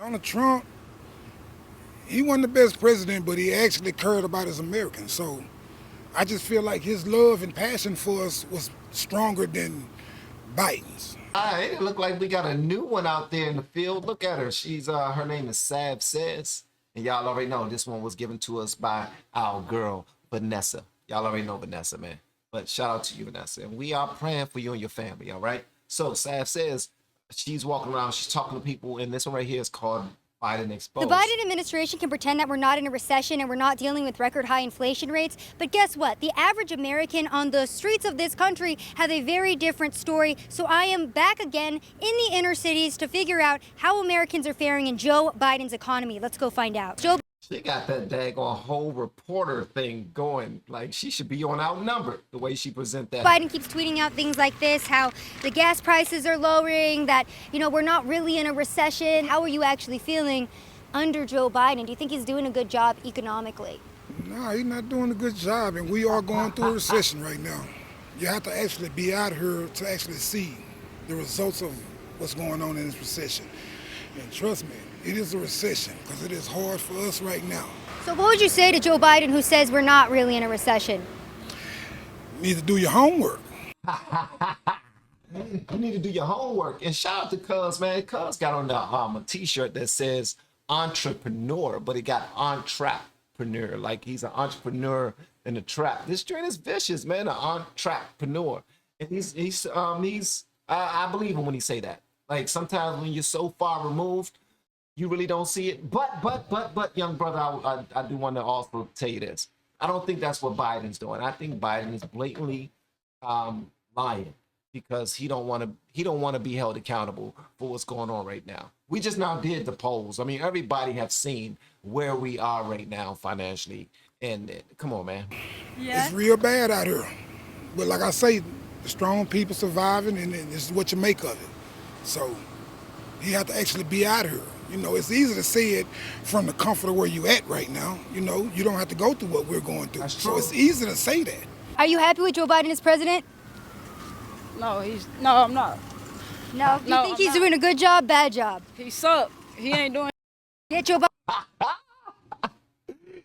Donald Trump, he wasn't the best president, but he actually cared about his Americans. So I just feel like his love and passion for us was stronger than Biden's. All right, it look like we got a new one out there in the field. Look at her. She's her name is Sav Says, and y'all already know this one was given to us by our girl Vanessa. Y'all already know Vanessa, man. But shout out to you, Vanessa, and we are praying for you and your family. All right. So Sav Says, she's walking around, she's talking to people, and this one right here is called Biden Exposed. The Biden administration can pretend that we're not in a recession and we're not dealing with record high inflation rates, but guess what? The average American on the streets of this country have a very different story. So I am back again in the inner cities to figure out how Americans are faring in Joe Biden's economy. Let's go find out. She got that daggone whole reporter thing going. Like, she should be on Outnumbered, the way she present that. Biden keeps tweeting out things like this, how the gas prices are lowering, that, you know, we're not really in a recession. How are you actually feeling under Joe Biden? Do you think he's doing a good job economically? No, he's not doing a good job, and we are going through a recession right now. You have to actually be out here to actually see the results of what's going on in this recession. And trust me, it is a recession because it is hard for us right now. So what would you say to Joe Biden, who says we're not really in a recession? You need to do your homework. You need to do your homework. And shout out to Cuz, man. Cuz got on the a t-shirt that says entrepreneur, but it got entrepreneur, like he's an entrepreneur in the trap. This joint is vicious, man, an entrepreneur. And I believe him when he say that. Like, sometimes when you're so far removed, you really don't see it. But, young brother, I do want to also tell you this. I don't think that's what Biden's doing. I think Biden is blatantly lying because he don't want to be held accountable for what's going on right now. We just now did the polls. I mean, everybody have seen where we are right now financially. And come on, man. Yeah. It's real bad out here. But like I say, the strong people surviving, and this is what you make of it. So you have to actually be out here. You know, it's easy to say it from the comfort of where you at right now. You know, you don't have to go through what we're going through. That's true. So it's easy to say that. Are you happy with Joe Biden as president? No, I'm not. No? You think he's doing a good job, bad job? He sucked. He ain't doing. Get Joe Biden.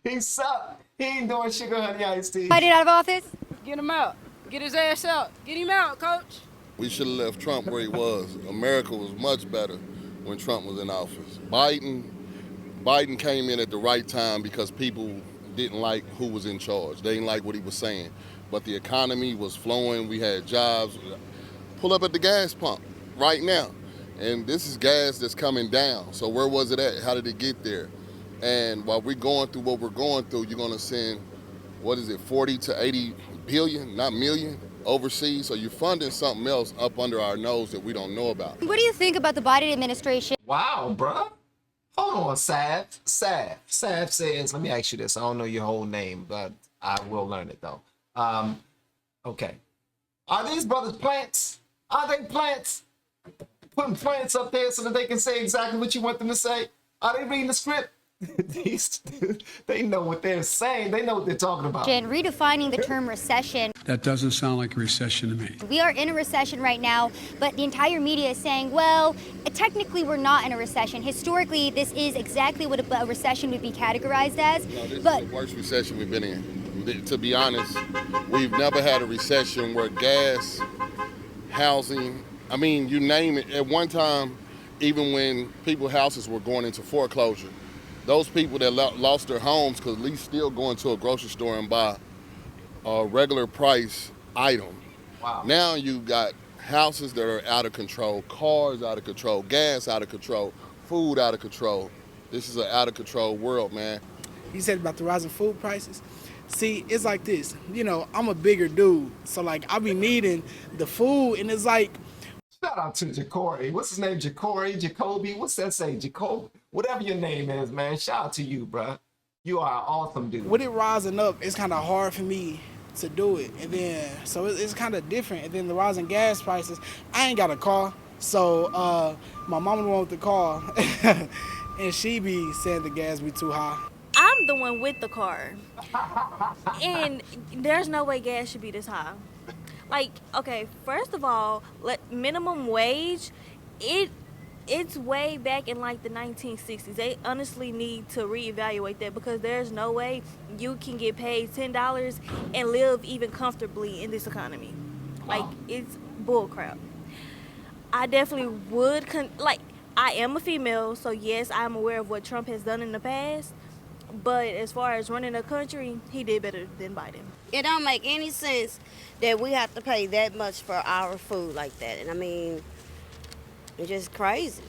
He sucked. He ain't doing sugar honey iced tea. Biden out of office? Get him out. Get his ass out. Get him out, coach. We should have left Trump where he was. America was much better when Trump was in office. Biden came in at the right time because people didn't like who was in charge. They didn't like what he was saying. But the economy was flowing. We had jobs. Pull up at the gas pump right now. And this is gas that's coming down. So where was it at? How did it get there? And while we're going through what we're going through, you're going to send, 40 to 80 billion, not million, overseas. So you're funding something else up under our nose that we don't know about. What do you think about the Biden administration? Wow, bro. Hold on, Sav. Sav says, let me ask you this. I don't know your whole name, but I will learn it, though. Okay. Are these brothers plants? Are they plants? Putting plants up there so that they can say exactly what you want them to say? Are they reading the script? They know what they're saying. They know what they're talking about. Redefining the term recession. That doesn't sound like a recession to me. We are in a recession right now, but the entire media is saying, well, technically we're not in a recession. Historically, this is exactly what a recession would be categorized as. No, this is the worst recession we've been in. To be honest, we've never had a recession where gas, housing, I mean, you name it. At one time, even when people's houses were going into foreclosure, those people that lost their homes could at least still go into a grocery store and buy a regular price item. Wow. Now you got houses that are out of control, cars out of control, gas out of control, food out of control. This is an out of control world, man. You said about the rising food prices. See, it's like this. You know, I'm a bigger dude, so like I be needing the food, and it's like. Shout out to Jacory. What's his name? Jacoby? What's that say? Jacob? Whatever your name is, man. Shout out to you, bro. You are an awesome dude. With it rising up, it's kind of hard for me to do it. And then, so it's kind of different. And then the rising gas prices, I ain't got a car. So my mama the one with the car. And she be saying the gas be too high. I'm the one with the car. And there's no way gas should be this high. Like, okay, first of all, minimum wage, it's way back in like the 1960s. They honestly need to reevaluate that because there's no way you can get paid $10 and live even comfortably in this economy. Like, it's bullcrap. I definitely would, I am a female, so yes, I'm aware of what Trump has done in the past. But as far as running a country, he did better than Biden. It don't make any sense that we have to pay that much for our food like that. And I mean, it's just crazy.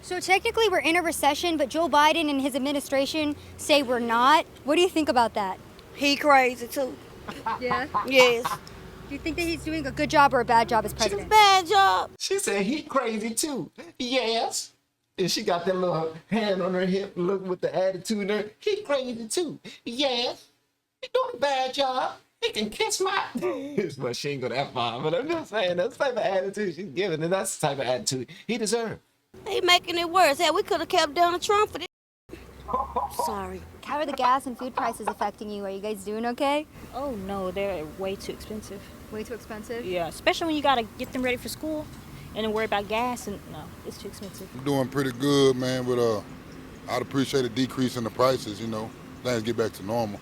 So technically we're in a recession, but Joe Biden and his administration say we're not. What do you think about that? He crazy too. Yeah? Yes. Do you think that he's doing a good job or a bad job as president? Bad job. She said he crazy too. Yes. And she got that little hand on her hip, look with the attitude in her. He crazy too. Yes. He doing a bad job. He can kiss my... Well, she ain't go that far, but I'm just saying that's the type of attitude she's giving, and that's the type of attitude he deserved. He making it worse. Hell, we could have kept Donald Trump for this. Sorry. How are the gas and food prices affecting you? Are you guys doing okay? Oh no, they're way too expensive. Way too expensive? Yeah, especially when you gotta get them ready for school and then worry about gas, and no, it's too expensive. I'm doing pretty good, man, but I'd appreciate a decrease in the prices, you know. Things get back to normal.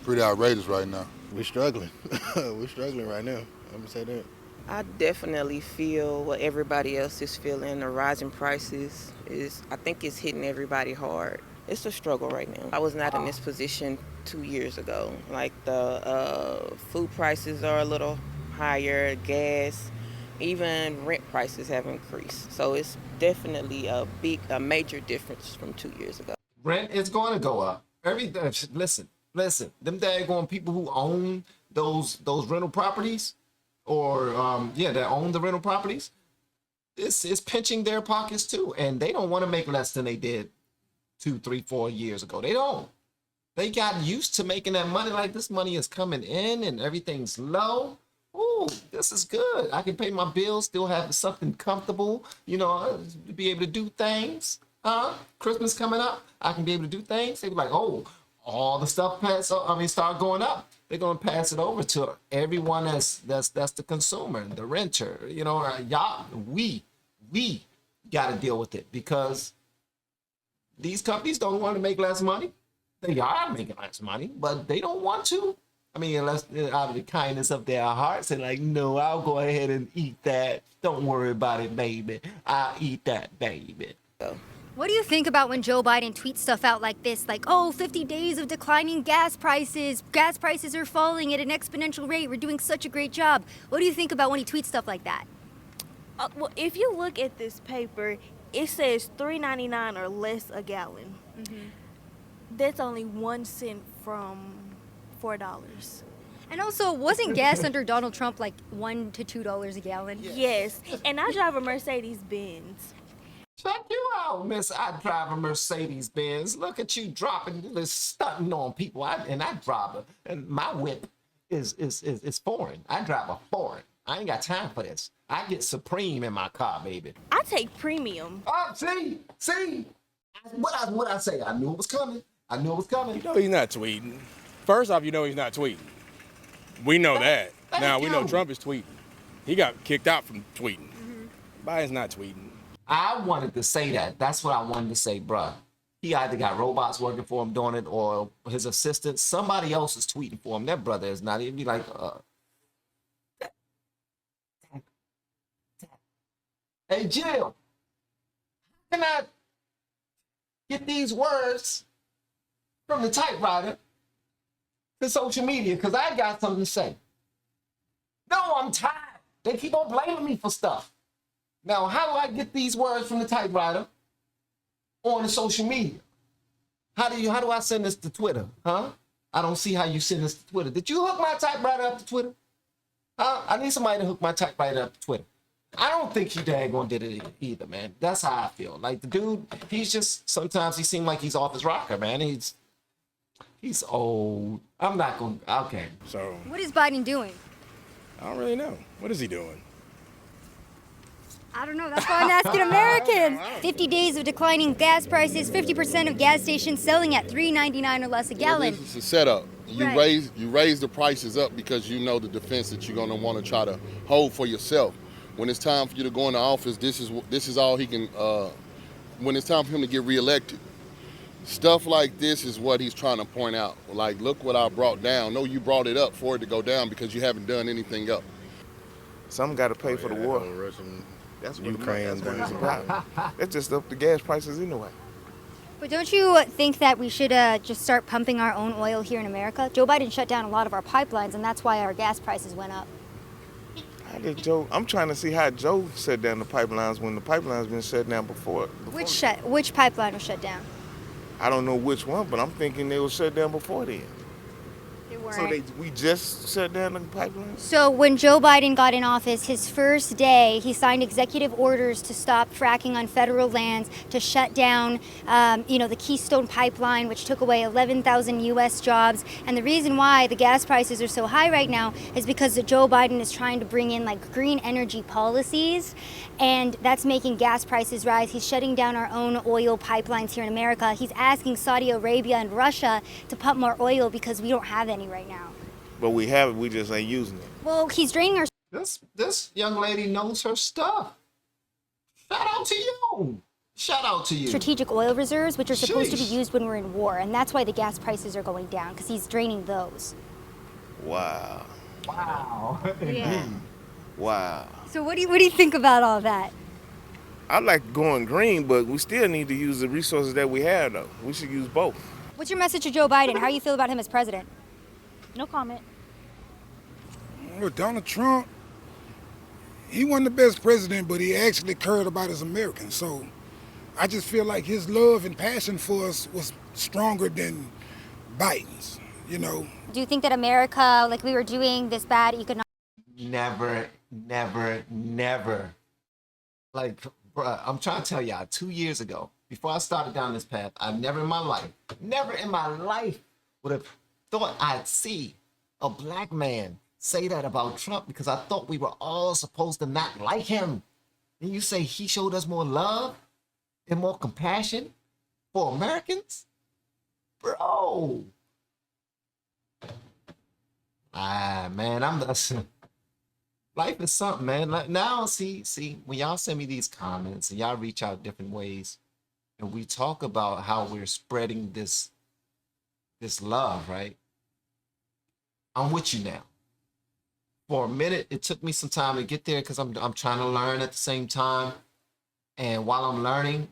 Pretty outrageous right now. We're struggling. We're struggling right now. I'm gonna say that. I definitely feel what everybody else is feeling. The rising prices I think it's hitting everybody hard. It's a struggle right now. I was not in this position 2 years ago. Like the food prices are a little higher, gas, even rent prices have increased. So it's definitely a major difference from 2 years ago. Rent is going to go up. Listen, them daggone people who own those rental properties, or that own the rental properties, it's pinching their pockets too, and they don't want to make less than they did 2, 3, 4 years ago. They don't. They got used to making that money. Like, this money is coming in and everything's low. Ooh, this is good. I can pay my bills, still have something comfortable, be able to do things. Christmas coming up, I can be able to do things. They be like, oh, all the stuff start going up. They're gonna pass it over to everyone that's the consumer, the renter. Y'all, we got to deal with it because these companies don't want to make less money. They are making less money, but they don't want to. I mean, unless out of the kindness of their hearts, and like, no, I'll go ahead and eat that. Don't worry about it, baby. I'll eat that, baby. What do you think about when Joe Biden tweets stuff out like this? Like, 50 days of declining gas prices. Gas prices are falling at an exponential rate. We're doing such a great job. What do you think about when he tweets stuff like that? Well, if you look at this paper, it says $3.99 or less a gallon. Mm-hmm. That's only 1 cent from $4. And also, wasn't gas under Donald Trump like $1 to $2 a gallon? Yes, and I drive a Mercedes-Benz. Check you out, miss. I drive a Mercedes-Benz. Look at you dropping, stunting on people. I drive and my whip is foreign. I drive a foreign. I ain't got time for this. I get Supreme in my car, baby. I take premium. Oh, see? What I say? I knew it was coming. You know he's not tweeting. First off, you know he's not tweeting. We know that. Now we know Trump is tweeting. He got kicked out from tweeting. Biden's not tweeting. I wanted to say that. That's what I wanted to say, bruh. He either got robots working for him doing it or his assistant. Somebody else is tweeting for him. That brother is not. He'd be like, hey, Jill, how can I get these words from the typewriter to social media? Because I got something to say. No, I'm tired. They keep on blaming me for stuff. Now, how do I get these words from the typewriter on the social media? How do I send this to Twitter? Huh? I don't see how you send this to Twitter. Did you hook my typewriter up to Twitter? Huh? I need somebody to hook my typewriter up to Twitter. I don't think he daggone did it either, man. That's how I feel. Like, the dude, sometimes he seems like he's off his rocker, man. He's old. I'm not going to, okay. So. What is Biden doing? I don't really know. What is he doing? I don't know. That's why I'm asking Americans. 50 days of declining gas prices, 50% of gas stations selling at $3.99 or less a gallon. It's a setup. You Right. raise the prices up because you know the defense that you're going to want to try to hold for yourself. When it's time for you to go into office, this is all he can. When it's time for him to get reelected, stuff like this is what he's trying to point out. Like, look what I brought down. No, you brought it up for it to go down because you haven't done anything else. Some got to pay for the war. That's what Ukraine. That's what it's about. It's just up the gas prices anyway. But don't you think that we should just start pumping our own oil here in America? Joe Biden shut down a lot of our pipelines, and that's why our gas prices went up. How did Joe? I'm trying to see how Joe shut down the pipelines when the pipelines been shut down before. Which pipeline was shut down? I don't know which one, but I'm thinking they were shut down before then. They weren't. So we just shut down the pipeline? So when Joe Biden got in office, his first day, he signed executive orders to stop fracking on federal lands, to shut down, the Keystone Pipeline, which took away 11,000 U.S. jobs. And the reason why the gas prices are so high right now is because Joe Biden is trying to bring in green energy policies, and that's making gas prices rise. He's shutting down our own oil pipelines here in America. He's asking Saudi Arabia and Russia to pump more oil because we don't have any right now. But we have it, we just ain't using it. Well, he's draining our... This young lady knows her stuff. Shout out to you. Shout out to you. Strategic oil reserves, which are supposed to be used when we're in war, and that's why the gas prices are going down, because he's draining those. Wow. Wow. Yeah. Wow. So what do you think about all that? I like going green, but we still need to use the resources that we have, though. We should use both. What's your message to Joe Biden? How do you feel about him as president? No comment. Well, Donald Trump, he wasn't the best president, but he actually cared about his Americans. So I just feel like his love and passion for us was stronger than Biden's, Do you think that America, like we were doing this bad economic... Never. Like, bruh, I'm trying to tell y'all, 2 years ago, before I started down this path, I never in my life would have thought I'd see a black man say that about Trump, because I thought we were all supposed to not like him. And you say he showed us more love and more compassion for Americans? Bro. Man, life is something, man. Like, now, see, when y'all send me these comments and y'all reach out different ways, and we talk about how we're spreading this love, right? I'm with you now. For a minute, it took me some time to get there because I'm trying to learn at the same time. And while I'm learning,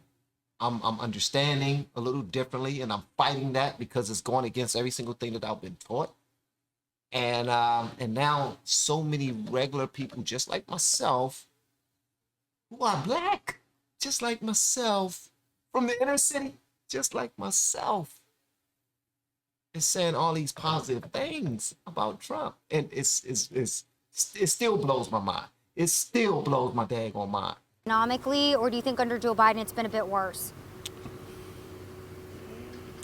I'm understanding a little differently, and I'm fighting that because it's going against every single thing that I've been taught. And now so many regular people, just like myself, who are black, just like myself, from the inner city, just like myself, is saying all these positive things about Trump. And it still blows my mind. It still blows my daggone mind. Economically, or do you think under Joe Biden it's been a bit worse?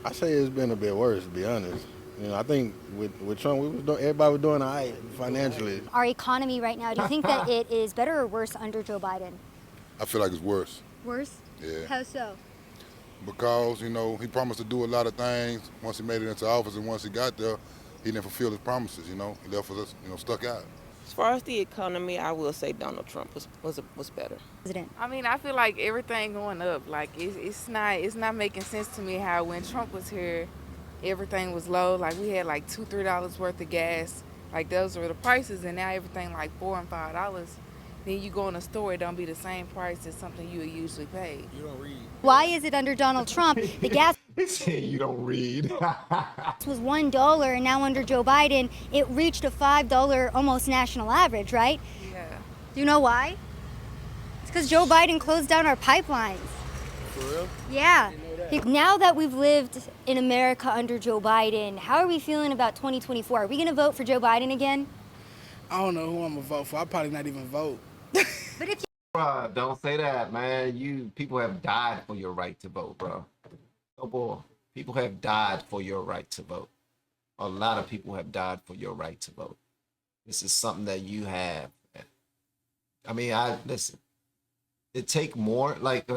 I say it's been a bit worse, to be honest. I think with Trump, everybody was doing all right financially. Our economy right now, do you think that it is better or worse under Joe Biden? I feel like it's worse. Worse? Yeah. How so? Because, he promised to do a lot of things once he made it into office, and once he got there, he didn't fulfill his promises, He left us, stuck out. As far as the economy, I will say Donald Trump was better. I mean, I feel like everything going up. Like it's not making sense to me how when Trump was here, everything was low. Like we had like $2-3 worth of gas. Like those were the prices, and now everything like $4 and $5. Then you go in a store, it don't be the same price as something you would usually pay. You don't read. Why is it under Donald Trump the gas You don't read. was $1, and now under Joe Biden it reached a $5 almost national average, right? Yeah. Do you know why? It's because Joe Biden closed down our pipelines. For real? Yeah. Now that we've lived in America under Joe Biden, how are we feeling about 2024? Are we going to vote for Joe Biden again? I don't know who I'm going to vote for. I'll probably not even vote. But if Bruh, don't say that, man. People have died for your right to vote, bro. Oh boy, people have died for your right to vote. A lot of people have died for your right to vote. This is something that you have. I mean, listen. It take more. Like,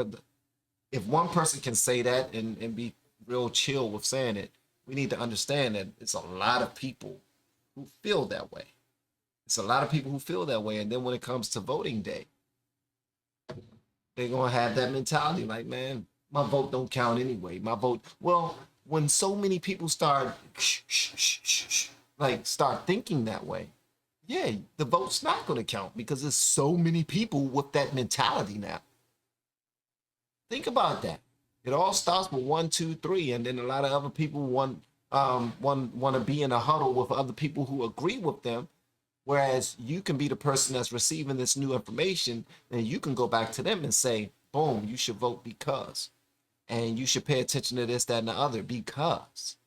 if one person can say that and be real chill with saying it, we need to understand that it's a lot of people who feel that way. It's a lot of people who feel that way, and then when it comes to voting day, They're gonna have that mentality like, man, my vote don't count anyway. My vote, well, when so many people start like start thinking that way, yeah, the vote's not gonna count because there's so many people with that mentality now. Think about that. It all starts with 1, 2, 3, and then a lot of other people want to be in a huddle with other people who agree with them. Whereas you can be the person that's receiving this new information, and you can go back to them and say, boom, you should vote because, and you should pay attention to this, that, and the other because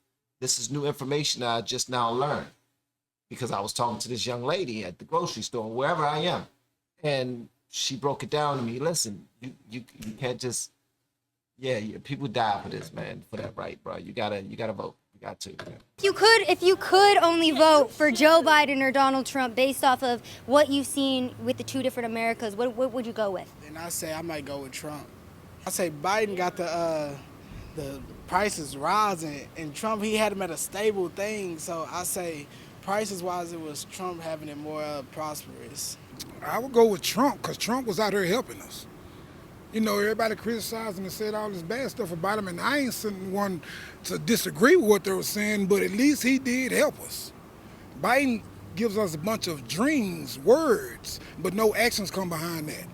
this is new information that I just now learned because I was talking to this young lady at the grocery store, wherever I am, and she broke it down to me. Listen, you can't just, yeah, people die for this, man, for that right, bro. You gotta vote. You got to. Man. If you could only vote for Joe Biden or Donald Trump based off of what you've seen with the two different Americas, what would you go with? And I say I might go with Trump. I say Biden got the prices rising, and Trump, he had them at a stable thing. So I say prices wise, it was Trump having it more prosperous. I would go with Trump because Trump was out here helping us. You know, everybody criticized him and said all this bad stuff about him, and I ain't one to disagree with what they were saying, but at least he did help us. Biden gives us a bunch of dreams, words, but no actions come behind that.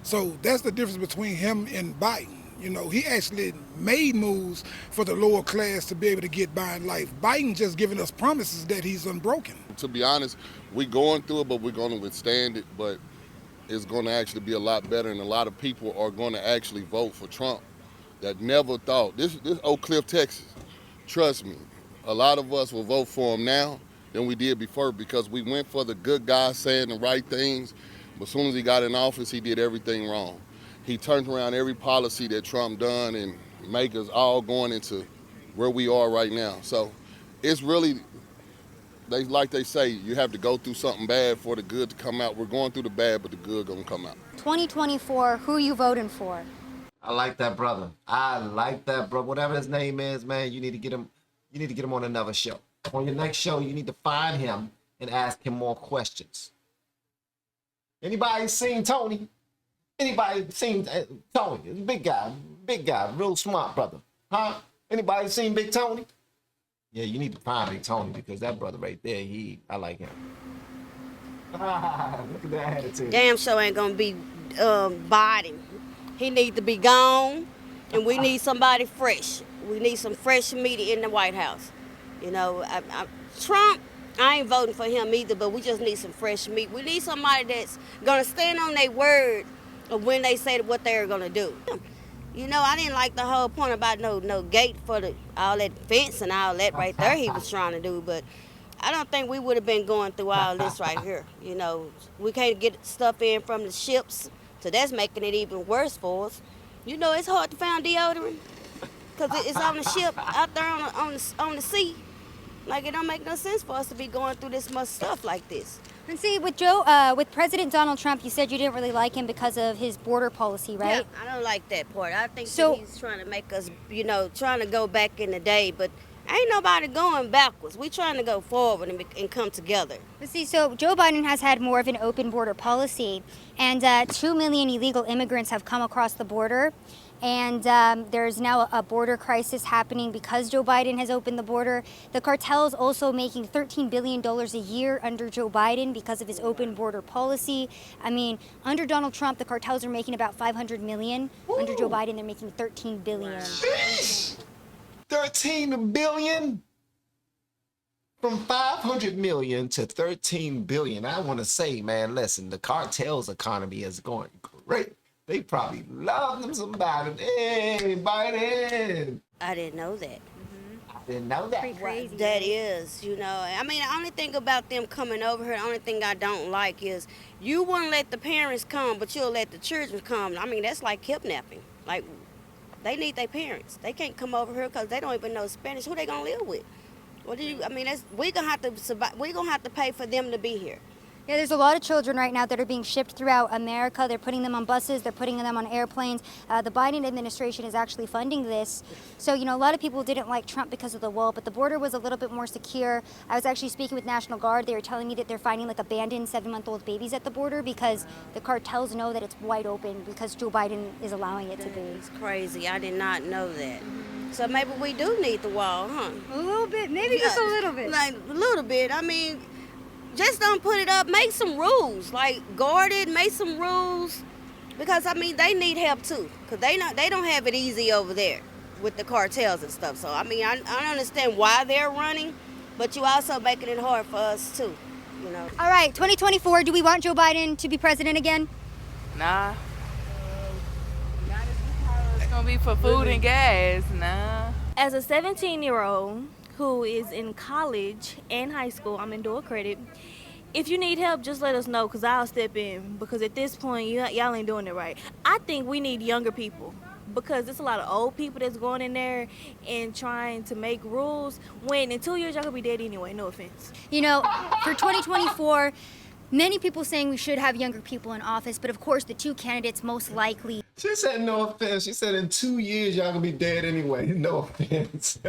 So that's the difference between him and Biden. You know, he actually made moves for the lower class to be able to get by in life. Biden just giving us promises that he's unbroken. To be honest, we're going through it, but we're going to withstand it, but it's going to actually be a lot better, and a lot of people are going to actually vote for Trump that never thought. This Oak Cliff, Texas, trust me, a lot of us will vote for him now than we did before because we went for the good guy saying the right things, but as soon as he got in office, he did everything wrong. He turned around every policy that Trump done and make us all going into where we are right now. So it's really, like they say, you have to go through something bad for the good to come out. We're going through the bad, but the good gonna come out. 2024, who are you voting for? I like that brother. Whatever his name is, man, you need to get him. You need to get him on another show. On your next show, you need to find him and ask him more questions. Anybody seen Tony? Anybody seen Tony? Big guy, real smart brother. Huh? Anybody seen Big Tony? Yeah, you need to find Big Tony because that brother right there, I like him. Look at that attitude. Damn sure ain't gonna be Biden. He need to be gone, and we need somebody fresh. We need some fresh meat in the White House. You know, Trump, I ain't voting for him either, but we just need some fresh meat. We need somebody that's gonna stand on their word of when they say what they're gonna do. You know, I didn't like the whole point about no gate for all that fence and all that right there he was trying to do, but I don't think we would have been going through all this right here. You know, we can't get stuff in from the ships, so that's making it even worse for us. You know, it's hard to find deodorant because it's on the ship out there on the sea. Like, it don't make no sense for us to be going through this much stuff like this. And see, with with President Donald Trump, you said you didn't really like him because of his border policy, right? Yeah, I don't like that part. I think that he's trying to make us, you know, trying to go back in the day, but ain't nobody going backwards. We trying to go forward and come together. But see, so Joe Biden has had more of an open border policy, and 2 million illegal immigrants have come across the border. And there's now a border crisis happening because Joe Biden has opened the border. The cartel is also making $13 billion a year under Joe Biden because of his open border policy. I mean, under Donald Trump, the cartels are making about $500 million. Ooh. Under Joe Biden, they're making $13 billion. Sheesh. $13 billion? From 500 million to 13 billion. I want to say, man, listen, the cartel's economy is going great. They probably love them some Biden. Hey, Biden. I didn't know that. I didn't know that. Pretty crazy. That is, you know. I mean, the only thing about them coming over here, the only thing I don't like is you wouldn't let the parents come, but you'll let the children come. I mean, that's like kidnapping. Like, they need their parents. They can't come over here because they don't even know Spanish. Who they gonna live with? What do you? I mean, we gonna have to survive. We gonna have to pay for them to be here. Yeah, there's a lot of children right now that are being shipped throughout America. They're putting them on buses, they're putting them on airplanes. The Biden administration is actually funding this. So, you know, a lot of people didn't like Trump because of the wall, but the border was a little bit more secure. I was actually speaking with National Guard. They were telling me that they're finding like abandoned 7-month-old babies at the border because the cartels know that it's wide open because Joe Biden is allowing it to be. It's crazy. I did not know that. So maybe we do need the wall, huh? A little bit, maybe just a little bit. Like a little bit. I mean, just don't put it up. Make some rules, like guard it. Make some rules, because I mean they need help too, because they don't have it easy over there with the cartels and stuff. So I mean I understand why they're running, but you also making it hard for us too, you know. All right, 2024. Do we want Joe Biden to be president again? Nah. It's gonna be for food and gas. Nah. As a 17-year-old who is in college and high school, I'm in dual credit. If you need help, just let us know, because I'll step in. Because at this point, y'all ain't doing it right. I think we need younger people, because there's a lot of old people that's going in there and trying to make rules when in 2 years y'all gonna be dead anyway. No offense. You know, for 2024, many people saying we should have younger people in office, but of course the two candidates most likely. She said no offense. She said in 2 years y'all gonna be dead anyway. No offense.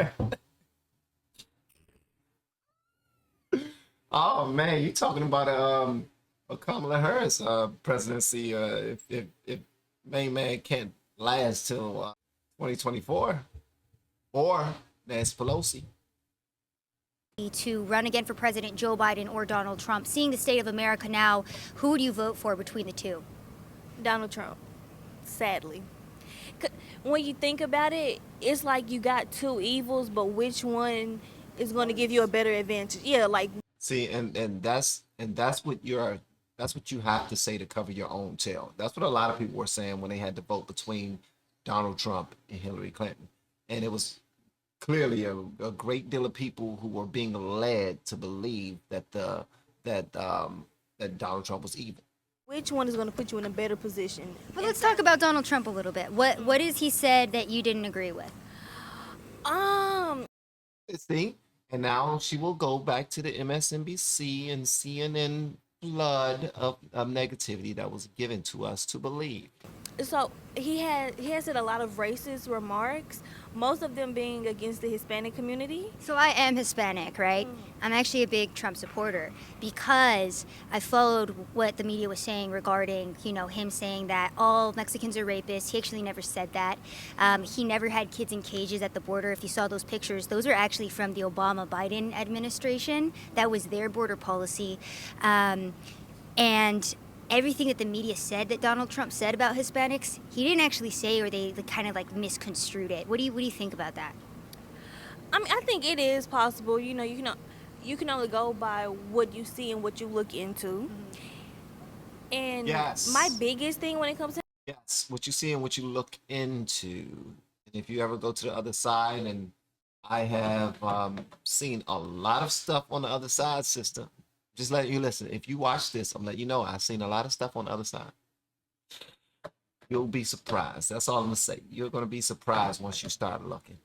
Oh man, you talking about a Kamala Harris presidency? If main man can't last till 2024, or Nancy Pelosi. To run again for President Joe Biden or Donald Trump. Seeing the state of America now, who would you vote for between the two? Donald Trump, sadly. When you think about it, it's like you got two evils, but which one is going to give you a better advantage? Yeah, like. See, and that's what you have to say to cover your own tail. That's what a lot of people were saying when they had to vote between Donald Trump and Hillary Clinton, and it was clearly a great deal of people who were being led to believe that Donald Trump was evil. Which one is going to put you in a better position? Well, let's talk about Donald Trump a little bit. What is he said that you didn't agree with? See, and now she will go back to the MSNBC and CNN flood of negativity that was given to us to believe. So he has said a lot of racist remarks, most of them being against the Hispanic community. So I am Hispanic, right? I'm actually a big Trump supporter because I followed what the media was saying regarding, you know, him saying that all Mexicans are rapists. He actually never said that. He never had kids in cages at the border. If you saw those pictures, those are actually from the Obama-Biden administration. That was their border policy. And everything that the media said that Donald Trump said about Hispanics, he didn't actually say, or they kind of like misconstrued it. What do you think about that? I mean, I think it is possible. You know, you can only go by what you see and what you look into. And yes, my biggest thing when it comes to what you see and what you look into. And if you ever go to the other side, and I have seen a lot of stuff on the other side, sister. Just letting you listen. If you watch this, I'm letting you know I've seen a lot of stuff on the other side. You'll be surprised. That's all I'm gonna say. You're gonna be surprised once you start looking.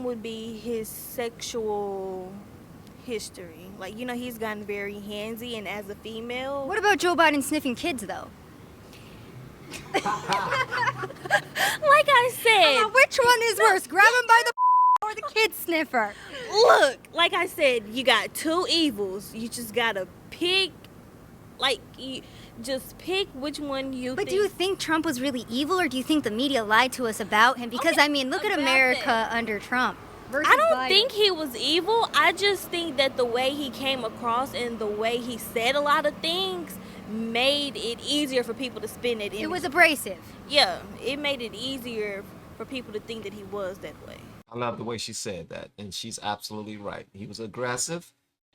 would be his sexual history. Like, you know, he's gotten very handsy, and as a female. What about Joe Biden sniffing kids, though? Like I said. Which one is worse? Grab him by the or the kid sniffer? Look, like I said, you got two evils. You just gotta pick, like, you just pick which one you But do you think Trump was really evil, or do you think the media lied to us about him? Because, I mean, look at America under Trump. I don't think he was evil. I just think that the way he came across and the way he said a lot of things made it easier for people to spin it. It was abrasive. Yeah, it made it easier for people to think that he was that way. I love the way she said that, and she's absolutely right. He was aggressive,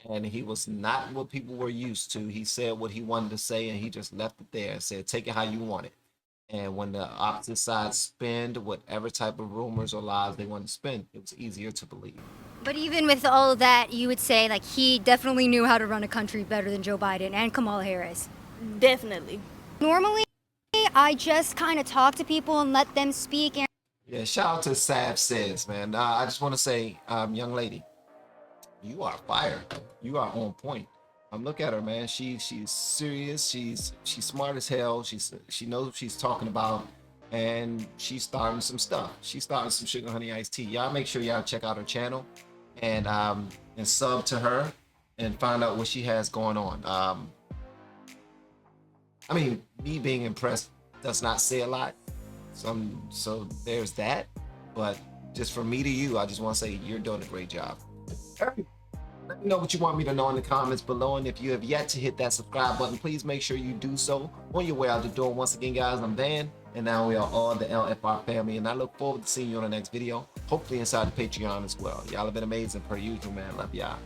and he was not what people were used to. He said what he wanted to say, and he just left it there and said, take it how you want it. And when the opposite side spinned whatever type of rumors or lies they wanted to spin, it was easier to believe. But even with all of that, you would say, like, he definitely knew how to run a country better than Joe Biden and Kamala Harris. Definitely. Normally, I just kind of talk to people and let them speak. And yeah, shout out to Sav Says, man. I just want to say, young lady, you are fire. You are on point. Look at her, man. She's serious. She's smart as hell. She knows what she's talking about, and she's starting some stuff. She's starting some sugar honey iced tea. Y'all make sure y'all check out her channel and sub to her and find out what she has going on. I mean, me being impressed does not say a lot. So there's that. But just from me to you, I just want to say you're doing a great job. Let me know what you want me to know in the comments below. And if you have yet to hit that subscribe button, please make sure you do so on your way out the door. Once again, guys, I'm Van, and now we are all the LFR family. And I look forward to seeing you on the next video, hopefully inside the Patreon as well. Y'all have been amazing per usual, man. Love y'all.